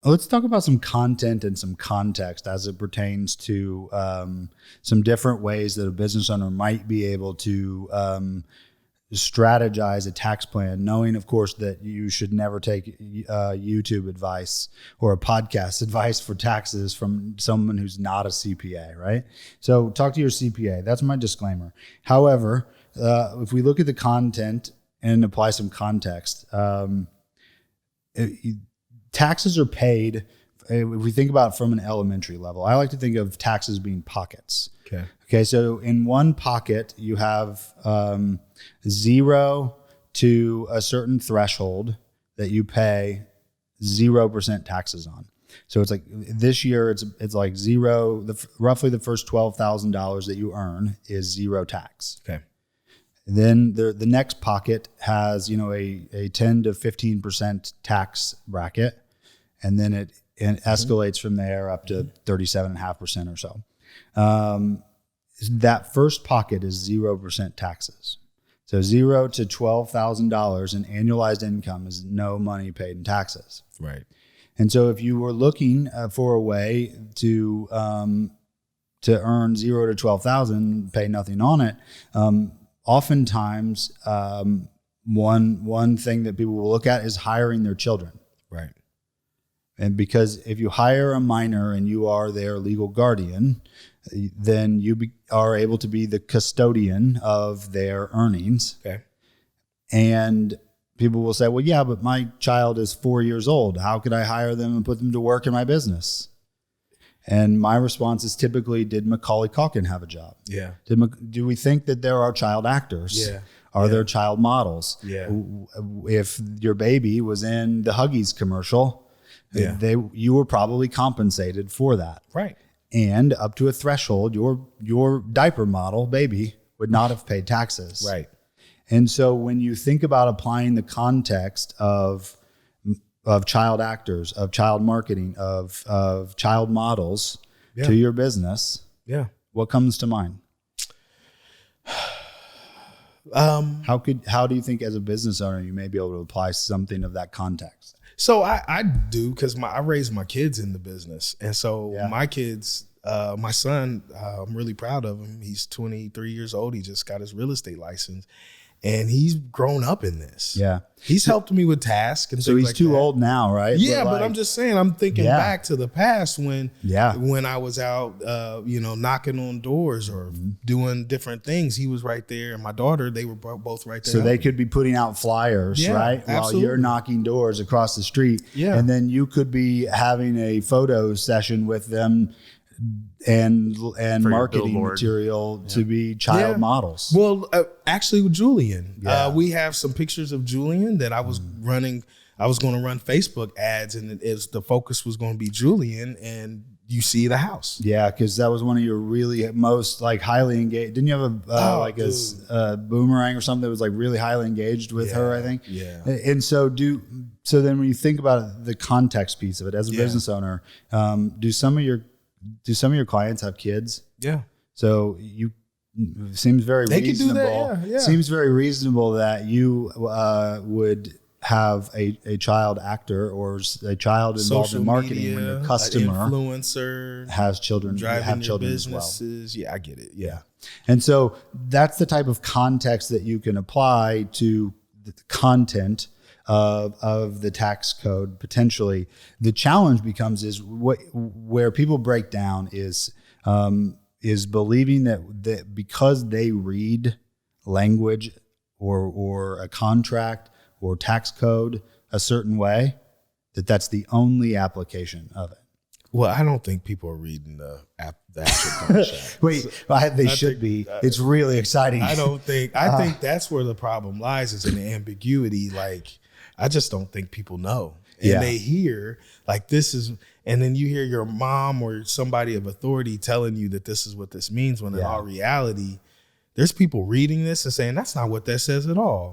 Let's talk about some content and some context as it pertains to some different ways that a business owner might be able to strategize a tax plan, knowing, of course, that you should never take YouTube advice or a podcast advice for taxes from someone who's not a CPA, right? So talk to your CPA. That's my disclaimer. However, if we look at the content and apply some context, taxes are paid. If we think about it from an elementary level, I like to think of taxes being pockets. Okay. So in one pocket, you have 0 to a certain threshold that you pay 0% taxes on. So it's like this year, it's like zero. Roughly the first $12,000 that you earn is 0 tax. Okay. Then the next pocket has, a 10 to 15% tax bracket, and then it escalates from there up to 37.5% or so. That first pocket is 0% taxes. So $0 to $12,000 in annualized income is no money paid in taxes. Right. And so if you were looking for a way to earn $0 to $12,000, pay nothing on it, oftentimes, one thing that people will look at is hiring their children. Right. And because if you hire a minor and you are their legal guardian, then you are able to be the custodian of their earnings. Okay. And people will say, well, yeah, but my child is 4 years old. How could I hire them and put them to work in my business? And my response is typically, did Macaulay Culkin have a job? Yeah. Do we think that there are child actors? Yeah. Are there child models? Yeah. If your baby was in the Huggies commercial, you were probably compensated for that. Right. And up to a threshold, your diaper model baby would not have paid taxes. Right. And so when you think about applying the context of child actors, of child marketing, of child models to your business, what comes to mind? How do you think as a business owner you may be able to apply something of that context? So I do, because I raised my kids in the business. And so my kids, my son, I'm really proud of him. He's 23 years old. He just got his real estate license. And he's grown up in this. Yeah. He's helped me with tasks and so things he's like too that. old now, right? Yeah, but I'm just saying, I'm thinking back to the past when I was out, knocking on doors or doing different things. He was right there, and my daughter, they were both right there. So they could be putting out flyers, right? Absolutely. While you're knocking doors across the street. Yeah. And then you could be having a photo session with them and marketing material to be child models. Well, actually with Julian, we have some pictures of Julian that I was running. I was going to run Facebook ads, and the focus was going to be Julian, and you see the house. Yeah, because that was one of your really most highly engaged. Didn't you have a boomerang or something that was really highly engaged with her? I think. Yeah. And so then when you think about the context piece of it as a business owner, do some of your clients have kids? Yeah. So seems very reasonable. Can do that, Seems very reasonable that you would have a child actor or a child involved in marketing media, when your customer, influencer, has children, have children businesses. As well. Yeah, I get it. Yeah. And so that's the type of context that you can apply to the content of the tax code potentially. The challenge becomes where people break down is believing that because they read language or a contract or tax code a certain way, that's the only application of it. Well, I don't think people are reading the actual contract. Wait, they should be. It's really exciting. I think that's where the problem lies, is in the ambiguity. I just don't think people know. And they hear this is, and then you hear your mom or somebody of authority telling you that this is what this means, when in all reality, there's people reading this and saying, that's not what that says at all.